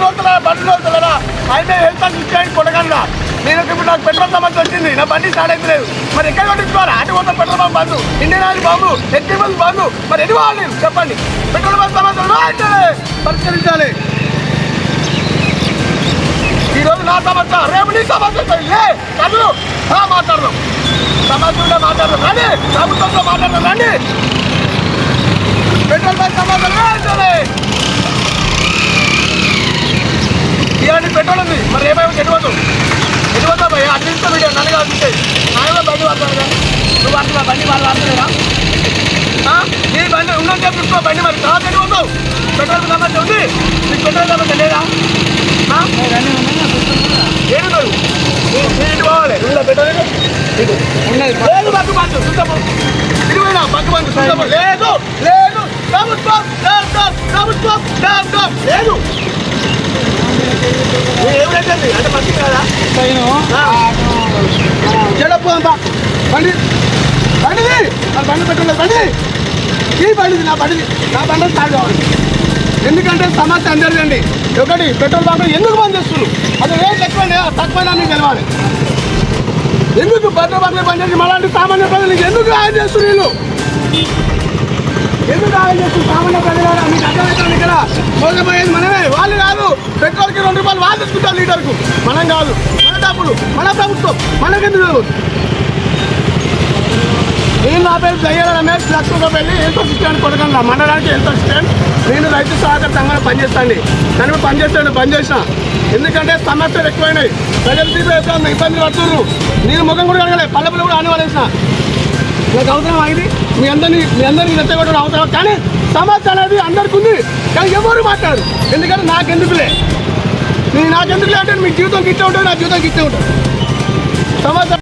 రోజుల బండి రోజులరా అయితే వెళ్తా ఇచ్చాయి కొనగలరా నేను ఇప్పుడు నాకు పెట్రోల్ సమస్య వచ్చింది నా బండి స్టార్ట్ అయితే లేదు మరి ఎక్కడ కొట్టించుకోవాలి ఆటో మొత్తం పెట్రోల్ పంప్ బంధు ఇండియన్ ఆయిల్ బాబు హెచ్పి బంధు మరి ఎన్ని వాళ్ళు చెప్పండి పెట్రోల్ బంక్ సమస్య పరిష్కరించాలి ఈరోజు నా సమస్య రేపు నీ సమస్య కదులు మాట్లాడదాం సమస్యలో మాట్లాడదాం రండి ప్రభుత్వంతో మాట్లాడదాం రండి పెట్రోల్ బంక్ సమస్య ఇలాంటి పెట్రోల్ ఉంది మరి ఏమైనా ఎటువద్దా భయ అటు తీసుకో వీడియో నన్ను కాదు నాయన బండి వాడతాను కానీ నువ్వు వాడుతున్నా బండి వాళ్ళు వాడతలేదా నీ బండి ఉన్నది చెప్పిసుకో బండి మరి తర్వాత ఎటుపోతావు పెట్రోల్ సమస్య ఉంది నీకు పెట్రోల్ సమస్య లేదా ఏడున్నారు ఇటు పోవాలి ఉందా పెట్రోల్ లేదు బగ్గు బంధు చూద్దాము ఇరువైనా బగ్గు బంధు చూద్దాము లేదు లేదు ప్రభుత్వం లేదు ఏమిటండి అంటే మంచి కదా చెడప్పు అంతా బండి బండిది బండి పెట్టలేదు బండి ఈ బండిది నా బండి స్టార్ట్ కావాలి ఎందుకంటే సమస్య అందరిదండి ఒకటి పెట్రోల్ బంక్ ఎందుకు బంద్ చేస్తున్నారు అది రేట్ ఎక్కువ తక్కువ మీకు తెలవాలి ఎందుకు పెట్రోల్ బంక్ బంద్ చేసి మళ్ళీ సామాన్య ప్రజలకు ఎందుకు రాయం చేస్తున్నారు వీళ్ళు ఎందుకు రాయం చేస్తున్నారు సామాన్య ప్రజలు మీకు అర్థమవుతుంది ఇక్కడ మోసపోయేది మనమే వాళ్ళు కాదు పెట్రోల్కి 2 రూపాయలు వాళ్ళు తీసుకుంటారు లీటర్కు మనం కాదు మన డబ్బులు మన ప్రభుత్వం మనకెందుకు నేను నా పేరు దయ్యాల రమేష్ లక్ష్మీపల్లి హెల్త్ అసిస్టెంట్ కొడగండ్ల మండలానికి హెల్త్ అసిస్టెంట్ నేను రైతు సహకార సంఘంలో పనిచేస్తాను కానీ పనిచేసిన ఎందుకంటే సమస్యలు ఎక్కువైనాయి ప్రజలు తీవ్ర ఇబ్బంది పడుతున్నారు నేను ముఖం కూడా అడగలేదు పల్లెలు కూడా ఆనవలేసిన నాకు అవసరం అయింది మీ అందరినీ రెచ్చగొట్టడం అవసరం కానీ సమస్య అనేది అందరికీ ఉంది కానీ ఎవరు మాట్లాడరు ఎందుకంటే నాకెందుకులే అంటే మీ జీవితం గిట్టే ఉంటుంది నా జీవితం గిట్టే ఉంటుంది సమస్య